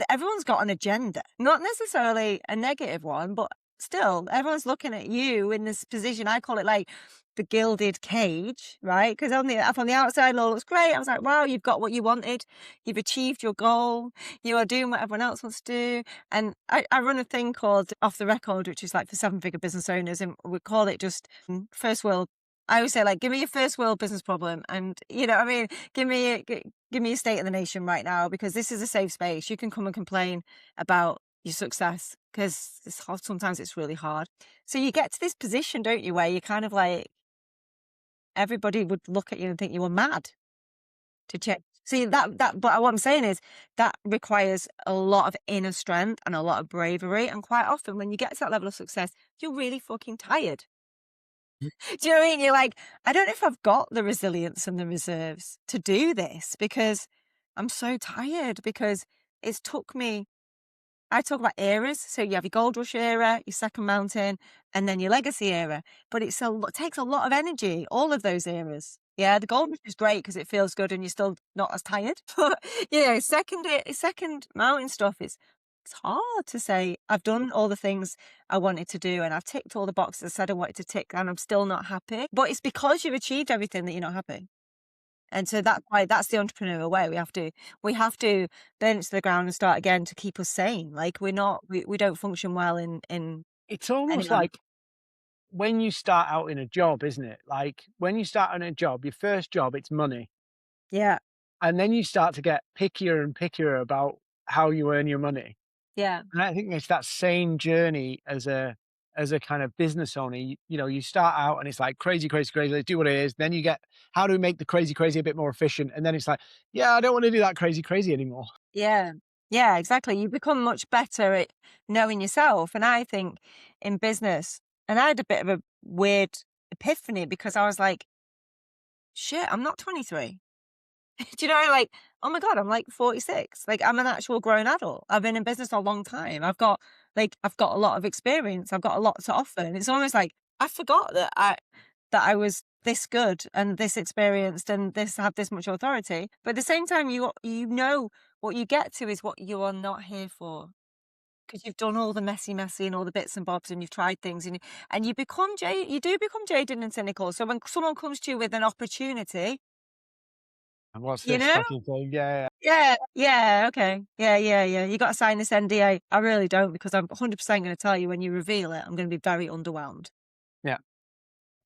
everyone's got an agenda, not necessarily a negative one, but still, everyone's looking at you in this position. I call it like the gilded cage, right? Because from the outside, it all looks great. I was like, wow, you've got what you wanted. You've achieved your goal. You are doing what everyone else wants to do. And I run a thing called Off the Record, which is like for 7-figure business owners. And we call it just first world. I always say, like, give me your first world business problem. And, you know what I mean? Give me a state of the nation right now, because this is a safe space. You can come and complain about your success, because it's hard. Sometimes it's really hard. So you get to this position, don't you, where you're kind of like, everybody would look at you and think you were mad to change. See but what I'm saying is that requires a lot of inner strength and a lot of bravery. And quite often when you get to that level of success, you're really fucking tired. Do you know what I mean? You're like, I don't know if I've got the resilience and the reserves to do this, because I'm so tired, because it's took me, I talk about eras. So you have your gold rush era, your second mountain, and then your legacy era. But it takes a lot of energy, all of those eras. Yeah, the gold rush is great because it feels good and you're still not as tired. But second mountain stuff is, it's hard to say I've done all the things I wanted to do and I've ticked all the boxes I said I wanted to tick, and I'm still not happy. But it's because you've achieved everything that you're not happy. And so that's why, that's the entrepreneurial way. We have to burn it to the ground and start again to keep us sane. Like we don't function well in It's any almost manner. like when you start out in a job, isn't it? Like when you start in a job, your first job, it's money. Yeah. And then you start to get pickier and pickier about how you earn your money. Yeah. And I think it's that same journey as a kind of business owner. You know, you start out and it's like crazy, crazy, crazy. Let's do what it is. Then you get, how do we make the crazy, crazy a bit more efficient? And then it's like, yeah, I don't want to do that crazy, crazy anymore. Yeah. Yeah, exactly. You become much better at knowing yourself. And I think in business, and I had a bit of a weird epiphany, because I was like, shit, I'm not 23. Do you know, like, oh my God, I'm like 46. Like, I'm an actual grown adult. I've been in business a long time. I've got a lot of experience. I've got a lot to offer. And it's almost like I forgot that I was this good and this experienced and have this much authority. But at the same time, you know what you get to is what you are not here for. Because you've done all the messy and all the bits and bobs, and you've tried things, and you do become jaded and cynical. So when someone comes to you with an opportunity, And what's you this know, fucking thing? Yeah, yeah. yeah, okay. Yeah. You gotta sign this NDA. I really don't, because I'm 100% gonna tell you when you reveal it, I'm gonna be very underwhelmed. Yeah.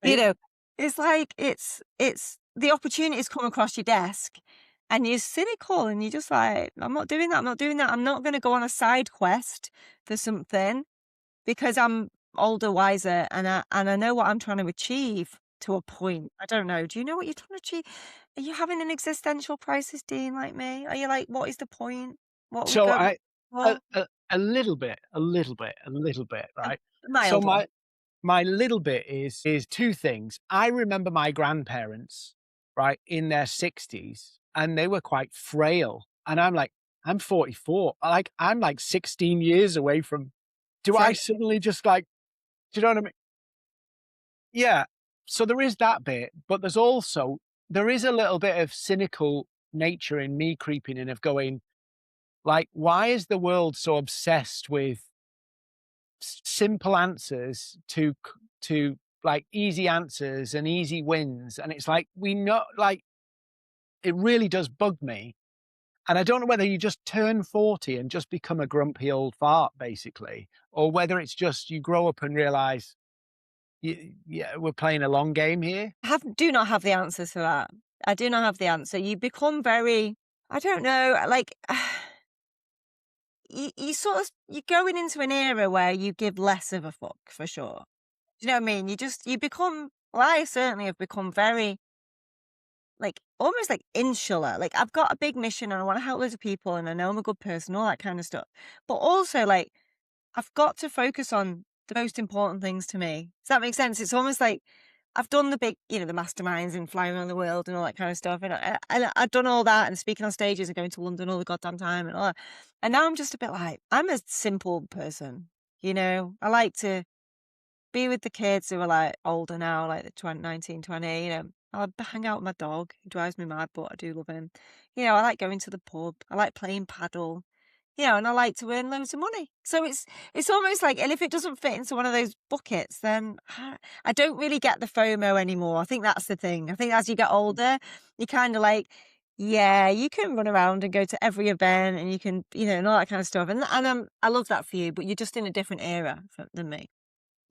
You It, know, it's like it's the opportunities come across your desk and you're cynical and you're just like, I'm not doing that, I'm not doing that. I'm not gonna go on a side quest for something because I'm older, wiser, and I know what I'm trying to achieve to a point. I don't know. Do you know what you're trying to achieve? Are you having an existential crisis, Dean, like me? Are you like, what is the point? What we so go I, well, a little bit, a little bit, a right? So mild one. my little bit is two things. I remember my grandparents, right, in their 60s, and they were quite frail. And I'm like, I'm 44. Like, I'm like 16 years away from, do I Sure. suddenly just like, do you know what I mean? Yeah. So there is that bit, but there is a little bit of cynical nature in me creeping in of going, like, why is the world so obsessed with simple answers to like easy answers and easy wins? And it's like, we know, like, it really does bug me. And I don't know whether you just turn 40 and just become a grumpy old fart, basically, or whether it's just you grow up and realize, yeah, we're playing a long game here. Do not have the answers for that. I do not have the answer. You become very, I don't know, like you sort of, you're going into an era where you give less of a fuck, for sure. Do you know what I mean? You become, well, I certainly have become very, like, almost like insular. Like, I've got a big mission and I want to help loads of people and I know I'm a good person, all that kind of stuff. But also, like, I've got to focus on the most important things to me. Does that make sense? It's almost like I've done the big, the masterminds and flying around the world and all that kind of stuff. And I've done all that and speaking on stages and going to London all the goddamn time and all that. And now I'm just a bit like, I'm a simple person. I like to be with the kids who are like older now, like the 20, 19, 20. I'll hang out with my dog. He drives me mad, but I do love him. I like going to the pub. I like playing paddle. and I like to earn loads of money. So it's almost like, and if it doesn't fit into one of those buckets, then I don't really get the FOMO anymore. I think that's the thing. I think as you get older, you kind of like, yeah, you can run around and go to every event and you can, and all that kind of stuff. And I love that for you, but you're just in a different era than me.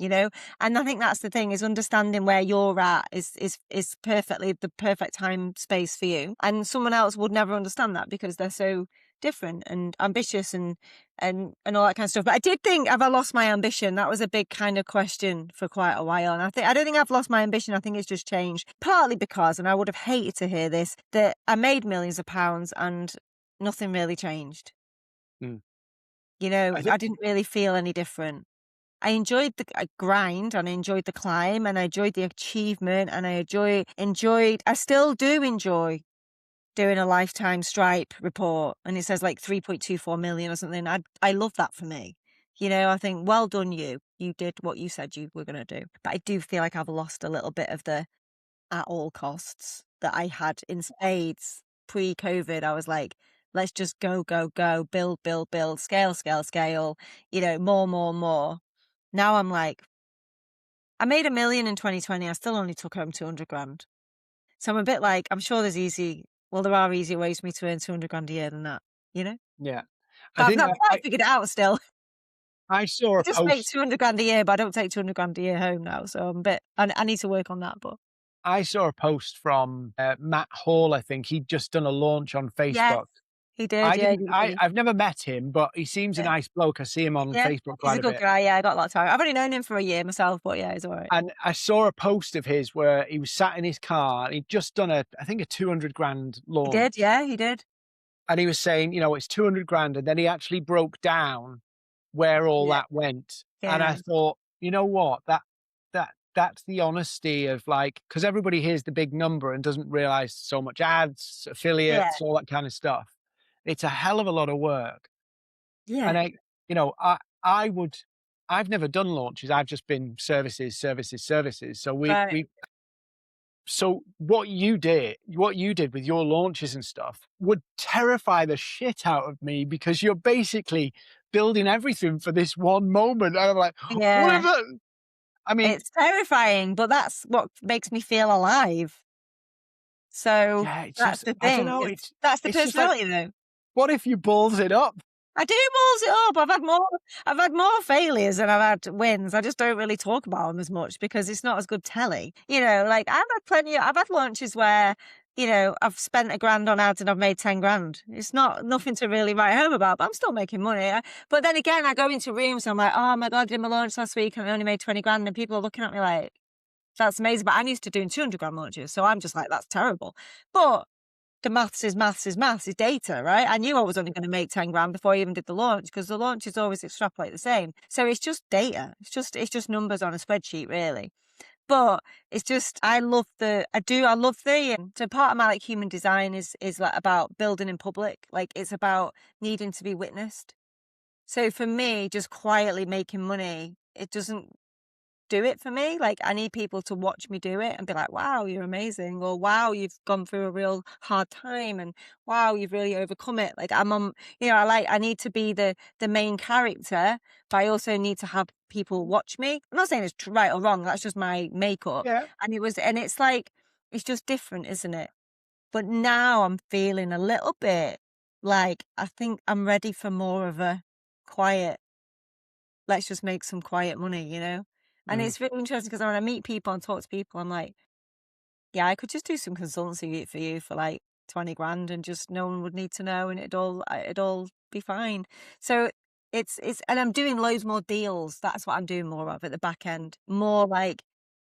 you know and I think that's the thing, is understanding where you're at is perfectly the perfect time space for you, and someone else would never understand that because they're so different and ambitious and all that kind of stuff. But I did think, have I lost my ambition? That was a big kind of question for quite a while, and I don't think I've lost my ambition. I think it's just changed, partly because, and I would have hated to hear this, that I made millions of pounds and nothing really changed. Mm. I didn't really feel any different. I enjoyed the grind, and I enjoyed the climb, and I enjoyed the achievement, and I still do enjoy doing a lifetime Stripe report, and it says like 3.24 million or something. I love that for me. I think, well done you. You did what you said you were going to do. But I do feel like I've lost a little bit of the at all costs that I had in spades pre-COVID. I was like, let's just go, go, go, build, build, build, scale, scale, scale, more, more, more. Now I'm like, I made 1 million in 2020. I still only took home 200 grand. So I'm a bit like, I'm sure there are easier ways for me to earn 200 grand a year than that, you know? Yeah. I But I've think not quite figured it out still. I saw I a just make post 200 grand a year, but I don't take 200 grand a year home now. So I need to work on that. But I saw a post from, Matt Hall, I think. He'd just done a launch on yes, Facebook. he did. Yeah, he did. I've never met him, but he seems a Yeah. nice bloke. I see him on Yeah, Facebook he's quite a a good bit. guy. Yeah, I got a lot of time. I've only known him for a year myself, but yeah, he's all right. And I saw a post of his where he was sat in his car, and he'd just done I think a 200 grand He did. launch. Yeah, he did. And he was saying, it's 200 grand. And then he actually broke down where all Yeah. that went. And I Yeah. thought, you know what? That's the honesty of, like, because everybody hears the big number and doesn't realize so much ads, Yeah. affiliates, all that kind of stuff. It's a hell of a lot of work. Yeah. And you know, I would, I've never done launches. I've just been services, services, services. So Right. so what you did with your launches and stuff would terrify the shit out of me, because you're basically building everything for this one moment. And I'm like, what Yeah. if it, I mean, It's terrifying, but that's what makes me feel alive. So yeah, it's that's just, the I don't thing. know. That's the It's just like, personality, though. what if you balls it up? I do balls it up. I've had more failures than I've had wins. I just don't really talk about them as much because it's not as good telly. Like I've had launches where, I've spent 1 grand on ads and I've made 10 grand. It's nothing to really write home about, but I'm still making money. But then again, I go into rooms and I'm like, oh my God, I did my launch last week and I only made 20 grand. And people are looking at me like, that's amazing. But I'm used to doing 200 grand launches. So I'm just like, that's terrible. But the maths is data, right? I knew I was only going to make 10 grand before I even did the launch, because the launches always extrapolate the same. So it's just data. It's just numbers on a spreadsheet, really. But it's just, I love so part of my like human design is like about building in public. Like it's about needing to be witnessed. So for me, just quietly making money, it doesn't do it for me. Like I need people to watch me do it and be like, wow, you're amazing, or wow, you've gone through a real hard time, and wow, you've really overcome it. Like I'm on, I need to be the main character, but I also need to have people watch me. I'm not saying it's right or wrong, that's just my makeup. Yeah. And it's like, it's just different, isn't it? But now I'm feeling a little bit like, I think I'm ready for more of a quiet, let's just make some quiet money. And Mm. it's really interesting because when I meet people and talk to people, I'm like, yeah, I could just do some consultancy for you for like 20 grand and just no one would need to know, and it'd all be fine. So and I'm doing loads more deals. That's what I'm doing more of at the back end. More like,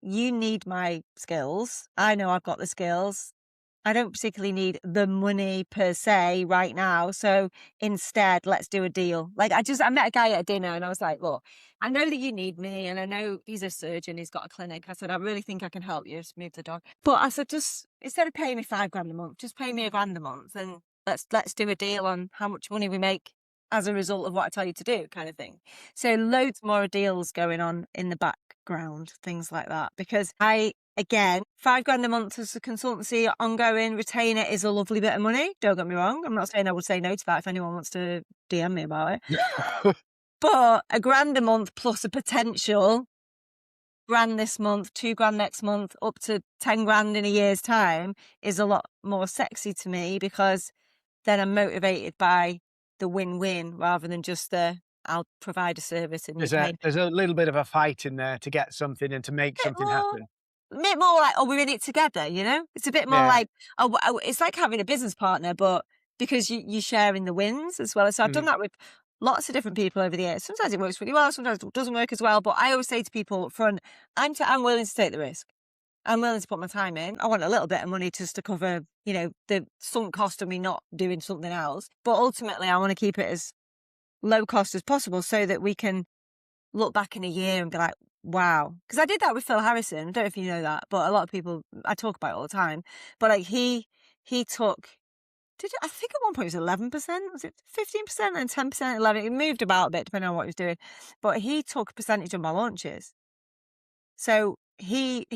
you need my skills. I know I've got the skills. I don't particularly need the money per se right now. So instead, let's do a deal. Like I met a guy at a dinner and I was like, look, I know that you need me and I know he's a surgeon, he's got a clinic. I said, I really think I can help you. Just move the dog. But I said, just instead of paying me 5 grand a month, just pay me 1 grand a month and let's do a deal on how much money we make as a result of what I tell you to do, kind of thing. So loads more deals going on in the background, things like that, because Again, 5 grand a month as a consultancy, ongoing, retainer is a lovely bit of money. Don't get me wrong. I'm not saying I would say no to that if anyone wants to DM me about it. But a grand a month plus a potential grand this month, 2 grand next month, up to 10 grand in a year's time is a lot more sexy to me, because then I'm motivated by the win-win rather than just the I'll provide a service and you pay. There's a little bit of a fight in there to get something and to make Bit something more happen. bit more like, "Oh, we're in it together," you know? It's a bit more Yeah. like, it's like having a business partner, but because you're sharing the wins as well. So I've done Mhm. that with lots of different people over the years. Sometimes it works really well, sometimes it doesn't work as well, but I always say to people up front, I'm willing to take the risk. I'm willing to put my time in. I want a little bit of money just to cover, the sunk cost of me not doing something else. But ultimately, I want to keep it as low cost as possible so that we can look back in a year and be like, wow. Because I did that with Phil Harrison. I don't know if you know that, but a lot of people, I talk about it all the time. But like he took, I think at one point it was 11%, was it 15% and 10%, 11? It moved about a bit depending on what he was doing. But he took a percentage of my launches. So he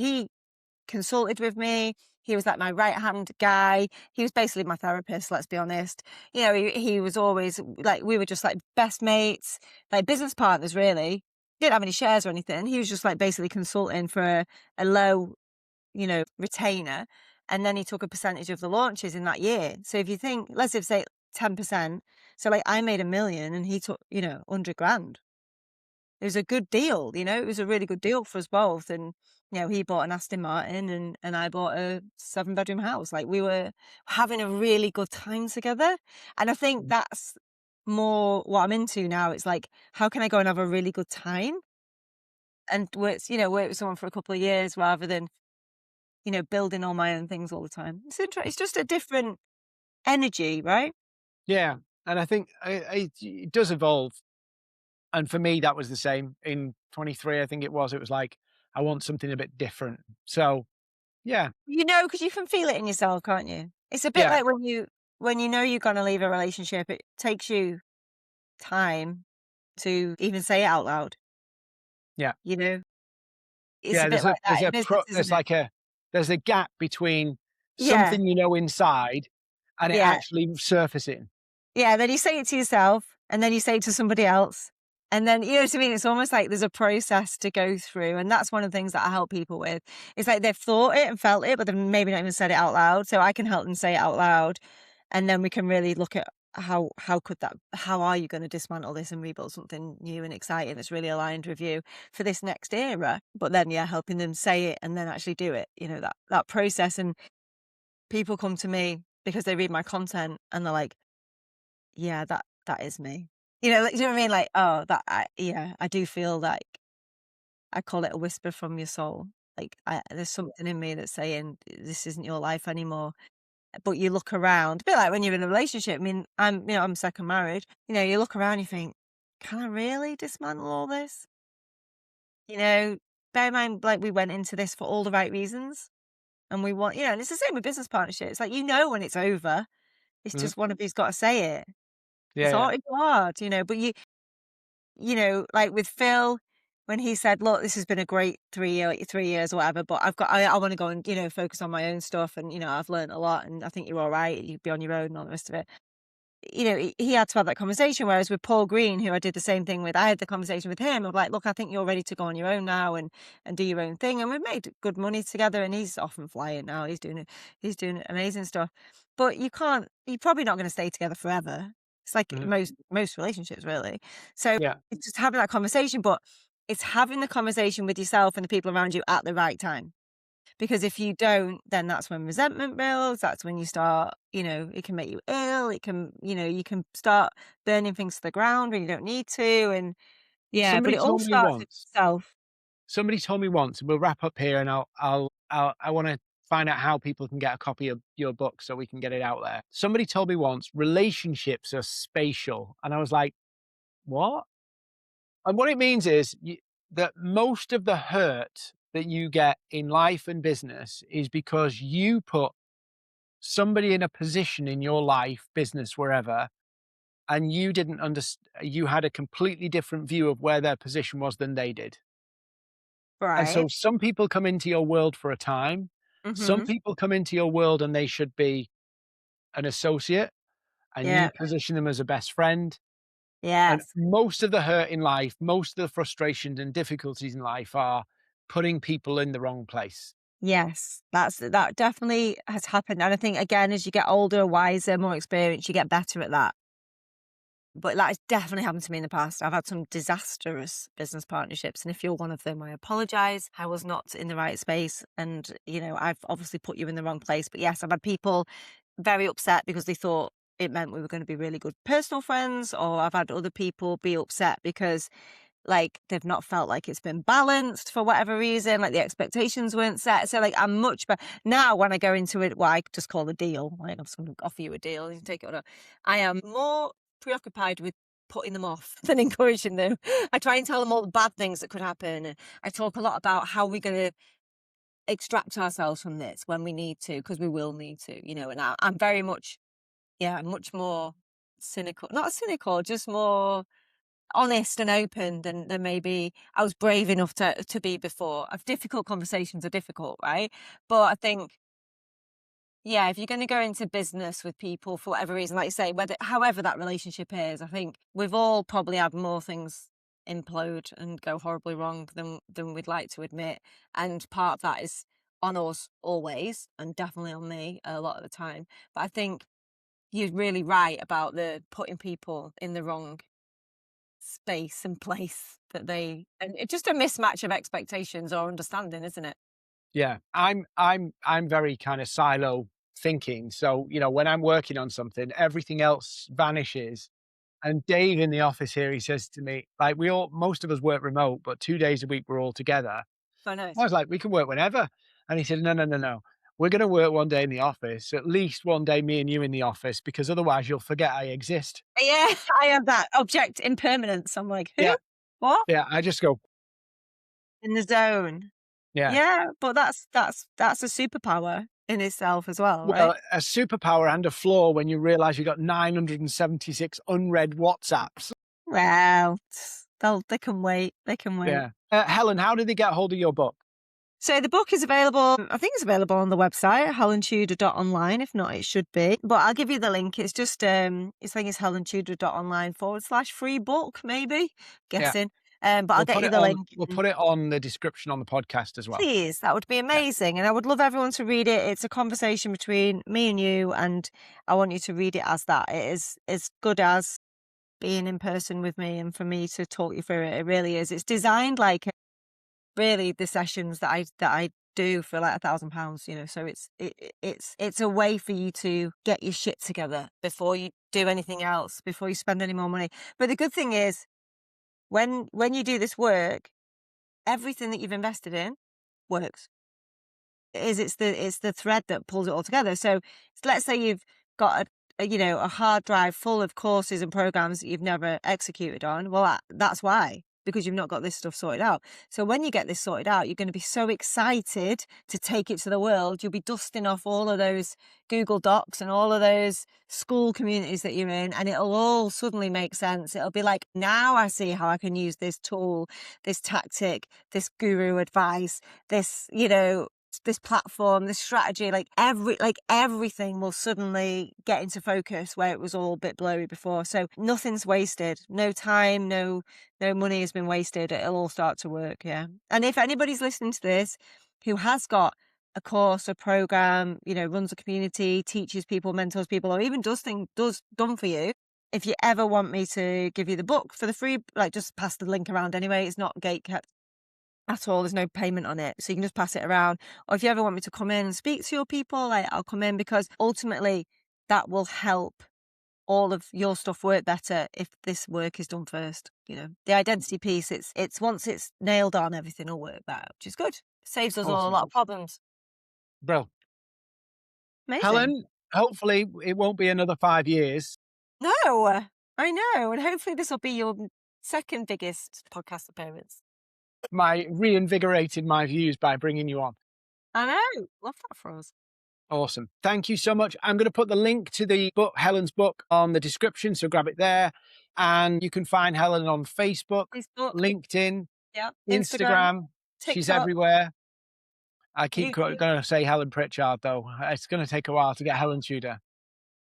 consulted with me. He was like my right hand guy. He was basically my therapist, let's be honest. He was always like, we were just like best mates, like business partners, really. Didn't have any shares or anything. He was just like basically consulting for a low, retainer. And then he took a percentage of the launches in that year. So if you think, let's say 10%. So like I made 1 million and he took, 100 grand. It was a good deal, it was a really good deal for us both. And, he bought an Aston Martin and I bought a 7-bedroom house. Like we were having a really good time together. And I think Mhm. that's more what I'm into now. It's like, how can I go and have a really good time and work with someone for a couple of years rather than, building all my own things all the time. It's just a different energy, right? Yeah, and I think it does evolve, and for me, that was the same. In 23, I think it was. It was like, I want something a bit different. So, yeah, Because you can feel it in yourself, can't you? It's a bit yeah, like when you know you're gonna leave a relationship, it takes you time to even say it out loud, yeah, you know? It's a yeah. bit like that in business, There's isn't it? like there's a gap between Yeah, something you know inside and it yeah. actually surfacing. Yeah, then you say it to yourself, and then you say it to somebody else, and then you know what I mean? It's almost like there's a process to go through, and that's one of the things that I help people with. It's like they've thought it and felt it, but they've maybe not even said it out loud, so I can help them say it out loud, and then we can really look at how are you gonna dismantle this and rebuild something new and exciting that's really aligned with you for this next era? But then, yeah, helping them say it and then actually do it, that process. And people come to me because they read my content and they're like, yeah, that is me. Like, you know what I mean? Like, oh, I do feel like I call it a whisper from your soul. Like, there's something in me that's saying this isn't your life anymore. But you look around, a bit like when you're in a relationship. I mean, I'm second married. You look around, you think, can I really dismantle all this? Bear in mind, like we went into this for all the right reasons, and we want, and it's the same with business partnerships. Like when it's over. It's Mhm. just one of you's got to say it. Yeah, yeah. It's hard, but like with Phil, when he said, "Look, this has been a great 3 years or whatever, but I want to go and focus on my own stuff, and I've learned a lot, and I think you're all right. You'd be on your own and all the rest of it." He had to have that conversation. Whereas with Paul Green, who I did the same thing with, I had the conversation with him of like, "Look, I think you're ready to go on your own now and do your own thing." And we've made good money together, and he's off and flying now. He's doing amazing stuff. But you're probably not going to stay together forever. It's like Mhm. most relationships, really. So Yeah. it's just having that conversation, but it's having the conversation with yourself and the people around you at the right time. Because if you don't, then that's when resentment builds. That's when you start, it can make you ill. It can, you can start burning things to the ground when you don't need to. And yeah, but Somebody it all told me starts with once yourself. Somebody told me once, and we'll wrap up here, and I wanna find out how people can get a copy of your book so we can get it out there. Somebody told me once, "Relationships are spatial," and I was like, "What?" And what it means is that most of the hurt that you get in life and business is because you put somebody in a position in your life, business, wherever, and you didn't understand. You had a completely different view of where their position was than they did. And so Right. some people come into your world for a time. Some Mhm. people come into your world and they should be an associate, and you Yeah. position them as a best friend. And Yes. most of the hurt in life, most of the frustrations and difficulties in life are putting people in the wrong place. Yes. That definitely has happened, and I think, again, as you get older, wiser, more experienced, you get better at that. But that has definitely happened to me in the past. I've had some disastrous business partnerships, and if you're one of them, I apologize. I was not in the right space, and, I've obviously put you in the wrong place. But yes, I've had people very upset because they thought it meant we were gonna be really good personal friends, or I've had other people be upset because, like, they've not felt like it's been balanced for whatever reason, like the expectations weren't set. So, like, I'm much better now when I go into it, what I just call a deal. Like, I'm just gonna offer you a deal, you can take it or not. I am more preoccupied with putting them off than encouraging them. I try and tell them all the bad things that could happen. I talk a lot about how we're gonna extract ourselves from this when we need to, because we will need to, and I'm very much, yeah, I'm much more cynical. Not cynical, just more honest and open than maybe I was brave enough to be before. Difficult conversations are difficult, right? But I think, yeah, if you're going to go into business with people for whatever reason, like you say, whether however that relationship is, I think we've all probably had more things implode and go horribly wrong than we'd like to admit. And part of that is on us always, and definitely on me a lot of the time. But I think you're really right about the putting people in the wrong space and place and it's just a mismatch of expectations or understanding, isn't it? Yeah, I'm very kind of silo thinking. So, when I'm working on something, everything else vanishes. And Dave in the office here, he says to me, like, most of us work remote, but 2 days a week we're all together. So I nice. was like, we can work whenever. And he said, no, no, no, no. We're going to work one day in the office, at least one day, me and you in the office, because otherwise you'll forget I exist. Yeah, I have that object impermanence. I'm like, who? Yeah. What? Yeah. I just go, In the zone. yeah. Yeah, but that's a superpower in itself as well, right? Well, a superpower and a flaw when you realize you got 976 unread WhatsApps. Well, they can wait. They can wait. Yeah. Helen, how did they get hold of your book? So the book is available, I think it's available on the website, helentudor.online. If not, it should be. But I'll give you the link. It's just, I think it's helentudor.online/free book, maybe, Yeah. guessing. But I'll get you the link. We'll put it on the description on the podcast as well. Please, that would be Yeah. amazing. And I would love everyone to read it. It's a conversation between me and you, and I want you to read it as that. It is as good as being in person with me and for me to talk you through it. It really is. It's designed like really the sessions that I do for like £1,000, so it's a way for you to get your shit together before you do anything else, before you spend any more money. But the good thing is, when you do this work, everything that you've invested in works. It's the thread that pulls it all together. So let's say you've got a hard drive full of courses and programs that you've never executed on. Well, that's why, because you've not got this stuff sorted out. So when you get this sorted out, you're going to be so excited to take it to the world. You'll be dusting off all of those Google Docs and all of those school communities that you're in, and it'll all suddenly make sense. It'll be like, now I see how I can use this tool, this tactic, this guru advice, this platform, this strategy, like everything will suddenly get into focus where it was all a bit blurry before. So nothing's wasted. No time, no money has been wasted. It'll all start to work. Yeah. And if anybody's listening to this who has got a course, a program, runs a community, teaches people, mentors people, or even does done for you, if you ever want me to give you the book for the free, like, just pass the link around anyway. It's not gate kept at all. There's no payment on it. So you can just pass it around. Or if you ever want me to come in and speak to your people, like, I'll come in, because ultimately that will help all of your stuff work better if this work is done first. The identity piece, it's once it's nailed on, everything will work better, which is good. Saves us all a Awesome. lot of problems. Bro. Amazing. Helen, hopefully it won't be another 5 years. No, I know. And hopefully this will be your second biggest podcast appearance. Reinvigorated my views by bringing you on. I know. Love that for us. Awesome. Thank you so much. I'm going to put the link to the book, Helen's book, on the description. So grab it there. And you can find Helen on Facebook, Facebook. LinkedIn, Yeah. Instagram. Instagram. She's TikTok. everywhere. I keep YouTube. gonna say Helen Pritchard, though. It's gonna take a while to get Helen Tudor.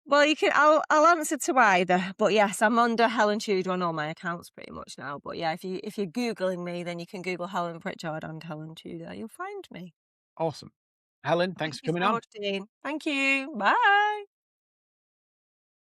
Well, you can. I'll answer to either, but yes, I'm under Helen Tudor on all my accounts pretty much now. But yeah, if you're googling me, then you can Google Helen Pritchard and Helen Tudor. You'll find me. Awesome. Helen, thanks Thank for you coming so on. much, Dean. Thank you. Bye.